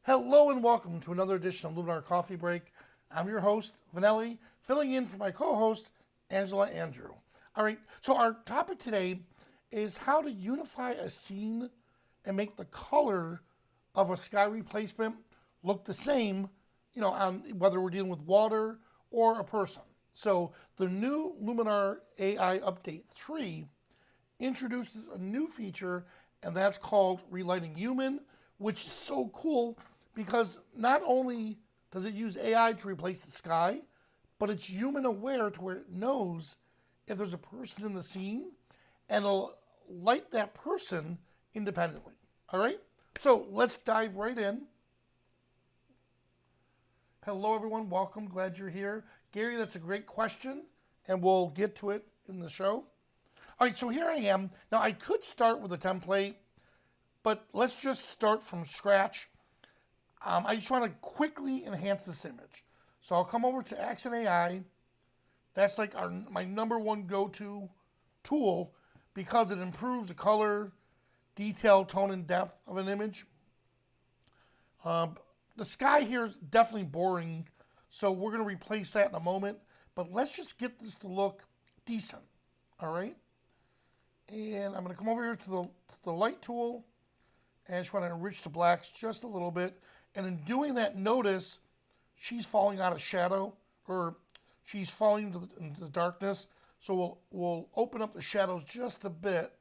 Hello and welcome to another edition of Luminar Coffee Break. I'm your host, Vanelli, filling in for my co-host, Angela Andrew. All right, so our topic today is how to unify a scene and make the color of a sky replacement look the same, on whether we're dealing with water or a person. So the new Luminar AI Update 3 introduces a new feature, and that's called Relighting Human, which is so cool because not only does it use AI to replace the sky, but it's human aware to where it knows if there's a person in the scene and it'll light that person independently. All right, so let's dive right in. Hello everyone, welcome, glad you're here. Gary, that's a great question and we'll get to it in the show. All right, so here I am. Now I could start with a template, but let's just start from scratch. I just want to quickly enhance this image. So I'll come over to Accent AI. That's like my number one go-to tool because it improves the color, detail, tone, and depth of an image. The sky here is definitely boring, so we're going to replace that in a moment. But let's just get this to look decent, all right? And I'm going to come over here to the light tool, and I just want to enrich the blacks just a little bit. And in doing that, notice she's falling out of shadow, or she's falling into the darkness. So we'll open up the shadows just a bit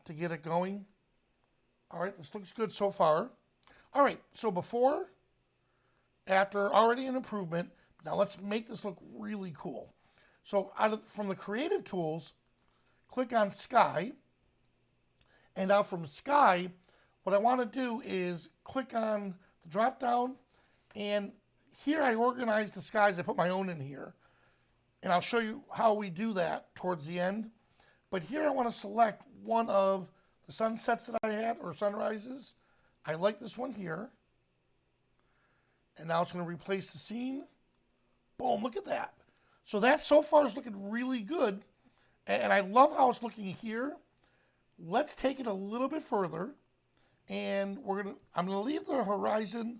to get it going. All right, this looks good so far. All right, so before, after, already an improvement. Now let's make this look really cool. So from the creative tools, click on Sky. And now from Sky, what I want to do is click on the drop down, and here I organize the skies. I put my own in here, and I'll show you how we do that towards the end. But here I want to select one of the sunsets that I had, or sunrises. I like this one here. And now it's going to replace the scene. Boom, look at that. So that so far is looking really good. And I love how it's looking here. Let's take it a little bit further. And I'm gonna leave the horizon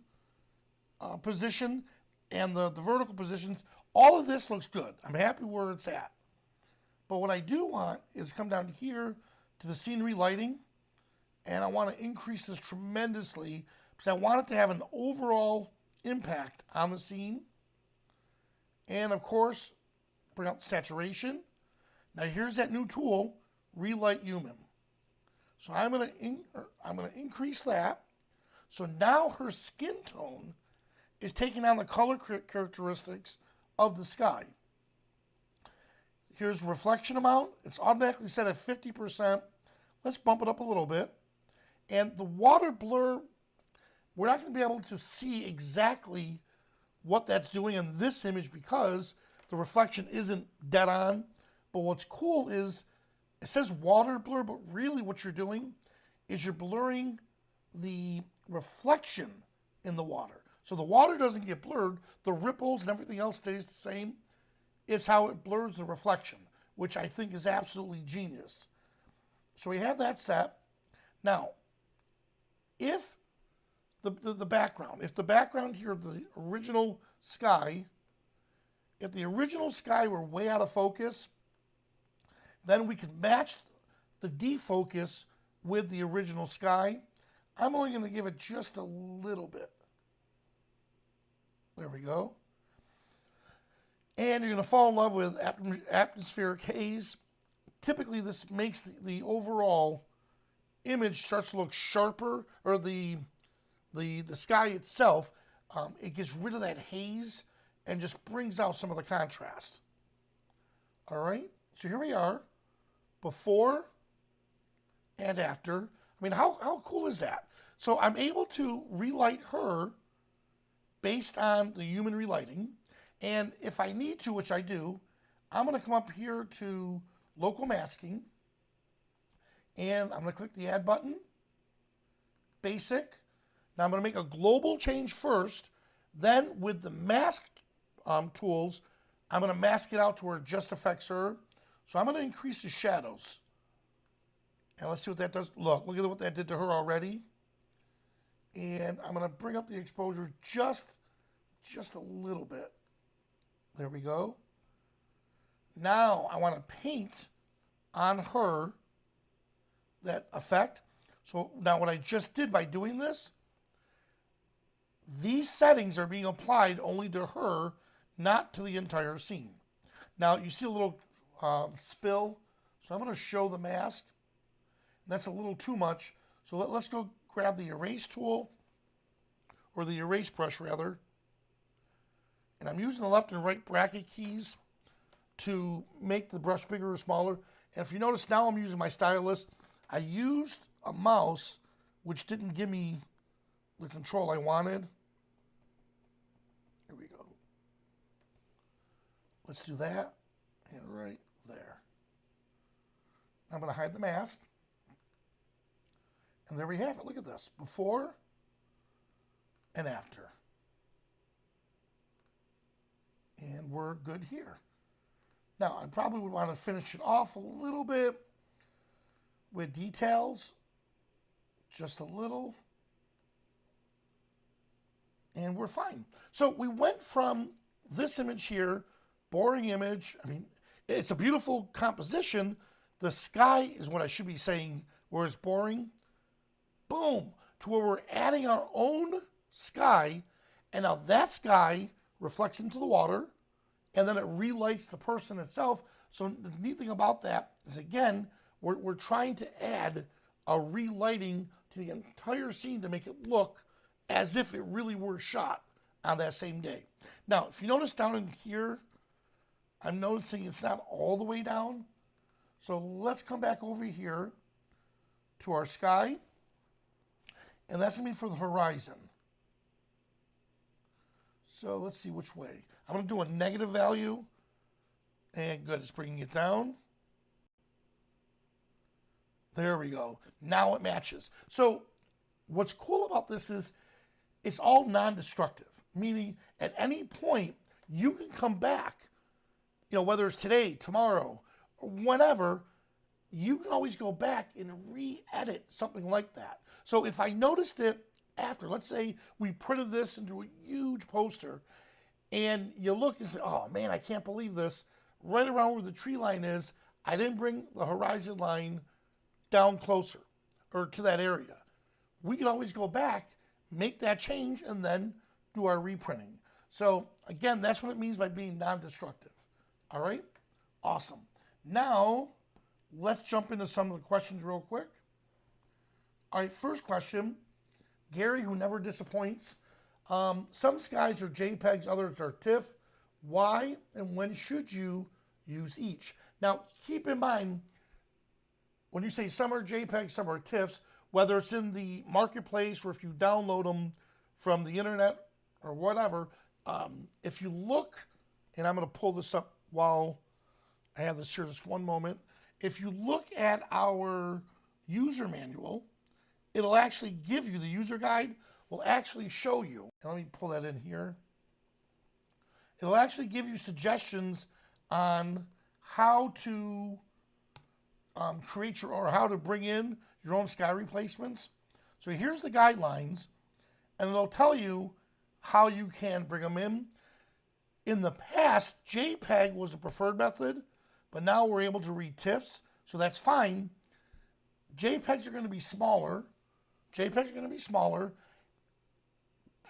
position and the vertical positions. All of this looks good. I'm happy where it's at. But what I do want is come down here to the scenery lighting, and I want to increase this tremendously because I want it to have an overall impact on the scene. And of course, bring out the saturation. Now here's that new tool, Relight Human. So I'm going to increase that. So now her skin tone is taking on the color characteristics of the sky. Here's reflection amount. It's automatically set at 50%. Let's bump it up a little bit. And the water blur, we're not going to be able to see exactly what that's doing in this image because the reflection isn't dead on. But what's cool is it says water blur, but really what you're doing is you're blurring the reflection in the water. So the water doesn't get blurred, the ripples and everything else stays the same. It's how it blurs the reflection, which I think is absolutely genius. So we have that set. Now, if the background, if the background here of the original sky, if the original sky were way out of focus, then we could match the defocus with the original sky. I'm only going to give it just a little bit. There we go. And you're going to fall in love with atmospheric haze. Typically, this makes the overall image starts to look sharper, or the sky itself, it gets rid of that haze and just brings out some of the contrast. All right, so here we are. Before and after. I mean, how cool is that? So I'm able to relight her based on the human relighting. And if I need to, which I do, I'm going to come up here to local masking. And I'm going to click the add button. Basic. Now I'm going to make a global change first. Then with the mask tools, I'm going to mask it out to where it just affects her. So I'm going to increase the shadows. And let's see what that does. Look at what that did to her already. And I'm going to bring up the exposure just a little bit. There we go. Now I want to paint on her that effect. So now what I just did by doing this, these settings are being applied only to her, not to the entire scene. Now you see a little spill, so I'm going to show the mask. That's a little too much, so let's go grab the erase tool, or the erase brush rather, and I'm using the left and right bracket keys to make the brush bigger or smaller. And if you notice, now I'm using my stylus. I used a mouse which didn't give me the control I wanted. Here we go. Let's do that. And right there. I'm going to hide the mask. And there we have it. Look at this. Before and after. And we're good here. Now, I probably would want to finish it off a little bit with details. Just a little. And we're fine. So we went from this image here, boring image. I mean, it's a beautiful composition. The sky is what I should be saying, where it's boring. Boom, to where we're adding our own sky, and now that sky reflects into the water, and then it relights the person itself. So the neat thing about that is, again, we're trying to add a relighting to the entire scene to make it look as if it really were shot on that same day. Now, if you notice down in here, I'm noticing it's not all the way down. So let's come back over here to our sky. And that's going to be for the horizon. So let's see which way. I'm going to do a negative value. And good, it's bringing it down. There we go. Now it matches. So what's cool about this is it's all non-destructive. Meaning at any point, you can come back. You know, whether it's today, tomorrow, or whenever, you can always go back and re-edit something like that. So if I noticed it after, let's say we printed this into a huge poster, and you look and say, oh man, I can't believe this. Right around where the tree line is, I didn't bring the horizon line down closer, or to that area. We can always go back, make that change, and then do our reprinting. So again, that's what it means by being non-destructive. All right? Awesome. Now, let's jump into some of the questions real quick. All right, first question. Gary, who never disappoints. Some skies are JPEGs, others are TIFF. Why and when should you use each? Now, keep in mind, when you say some are JPEGs, some are TIFFs, whether it's in the marketplace or if you download them from the internet or whatever, if you look, and I'm going to pull this up while I have this here just one moment. If you look at our user manual, it'll actually give you, the user guide will actually show you. Let me pull that in here. It'll actually give you suggestions on how to create your, or how to bring in your own sky replacements. So here's the guidelines, and it'll tell you how you can bring them in. In the past, JPEG was a preferred method, but now we're able to read TIFFs, so that's fine. JPEGs are going to be smaller.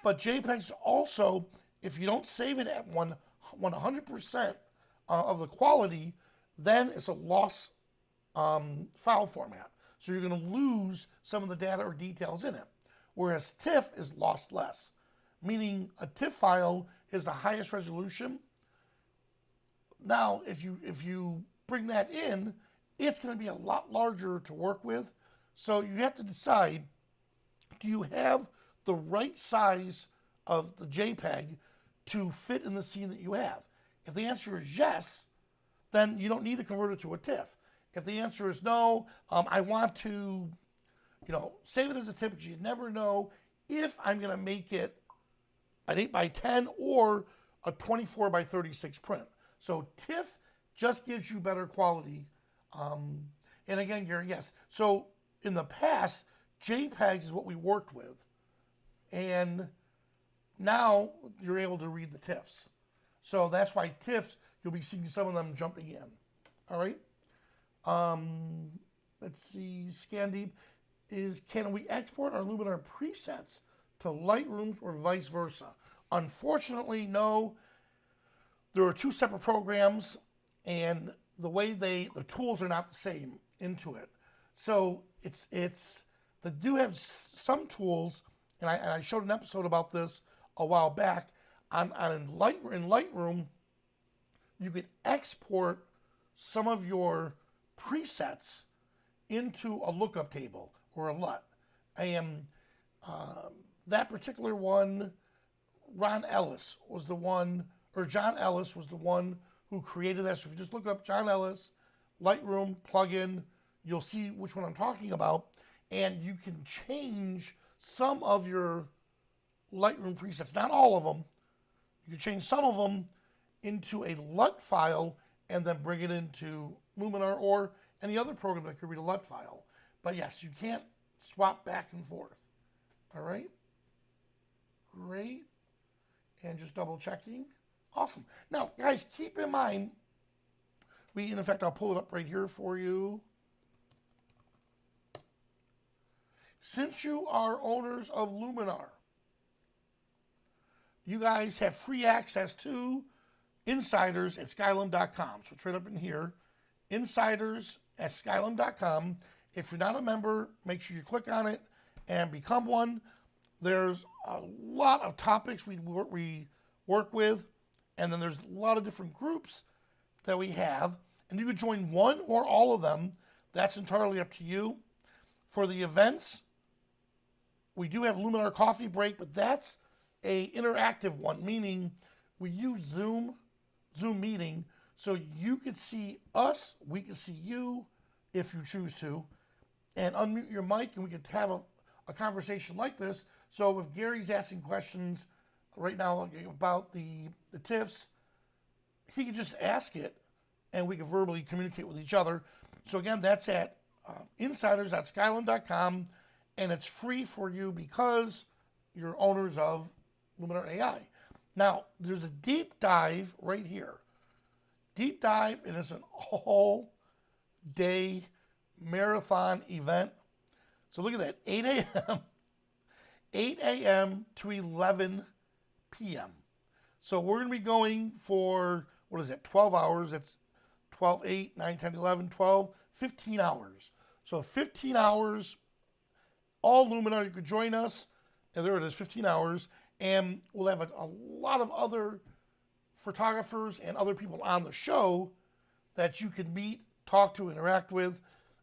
But JPEGs also, if you don't save it at 100% of the quality, then it's a lost file format. So you're going to lose some of the data or details in it. Whereas TIFF is lost less, meaning a TIFF file is the highest resolution. Now, if you bring that in, it's going to be a lot larger to work with. So you have to decide, do you have the right size of the JPEG to fit in the scene that you have? If the answer is yes, then you don't need to convert it to a TIFF. If the answer is no, I want to, save it as a TIFF, because you never know if I'm going to make it an 8x10 or a 24x36 print. So TIFF just gives you better quality. And again, Gary, yes. So in the past, JPEGs is what we worked with. And now you're able to read the TIFFs. So that's why TIFFs, you'll be seeing some of them jumping in. All right. Let's see. Scandeep is, can we export our Luminar presets to Lightrooms or vice versa? Unfortunately, no. There are two separate programs, and the way the tools are not the same into it. So they do have some tools, and I showed an episode about this a while back. In Lightroom, you could export some of your presets into a lookup table or a LUT. And that particular one, John Ellis was the one who created that. So if you just look up John Ellis, Lightroom plugin, you'll see which one I'm talking about. And you can change some of your Lightroom presets, not all of them. You can change some of them into a LUT file and then bring it into Luminar or any other program that could read a LUT file. But yes, you can't swap back and forth. All right? Great. And just double checking. Awesome. Now, guys, keep in mind, in fact, I'll pull it up right here for you. Since you are owners of Luminar, you guys have free access to Insiders at Skylum.com. So it's right up in here. Insiders at Skylum.com. If you're not a member, make sure you click on it and become one. There's a lot of topics we work with, and then there's a lot of different groups that we have, and you can join one or all of them. That's entirely up to you. For the events, we do have Luminar Coffee Break, but that's a interactive one, meaning we use Zoom meeting, so you could see us, we can see you if you choose to, and unmute your mic, and we could have a conversation like this. So if Gary's asking questions right now about the TIFFs, he could just ask it, and we can verbally communicate with each other. So again, that's at insiders.skylum.com, and it's free for you because you're owners of Luminar AI. Now, there's a deep dive right here. Deep dive, and it's an all-day marathon event. So look at that, 8 a.m. to 11 p.m. So we're going to be going for, 12 hours. That's 12, 8, 9, 10, 11, 12, 15 hours. So 15 hours, all Luminar. You could join us. And there it is, 15 hours. And we'll have a lot of other photographers and other people on the show that you can meet, talk to, interact with,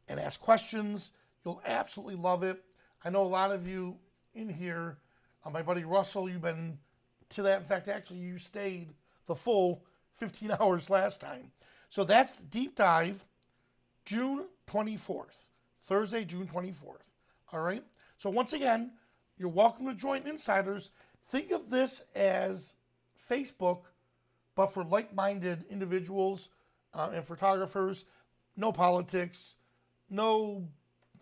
and ask questions. You'll absolutely love it. I know a lot of you in here, my buddy Russell, you've been to that. In fact, actually, you stayed the full 15 hours last time. So that's the deep dive, June 24th, Thursday, June 24th. All right? So once again, you're welcome to join Insiders. Think of this as Facebook, but for like-minded individuals and photographers. No politics, no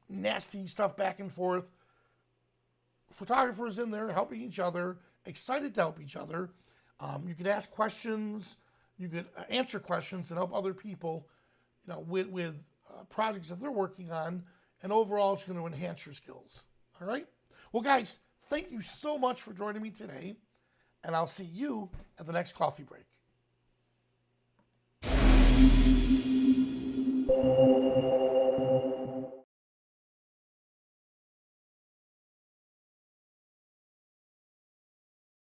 nasty stuff back and forth. Photographers in there helping each other, excited to help each other. You could ask questions, you could answer questions and help other people, with projects that they're working on, and overall it's going to enhance your skills. All right? Well, guys, thank you so much for joining me today, and I'll see you at the next coffee break.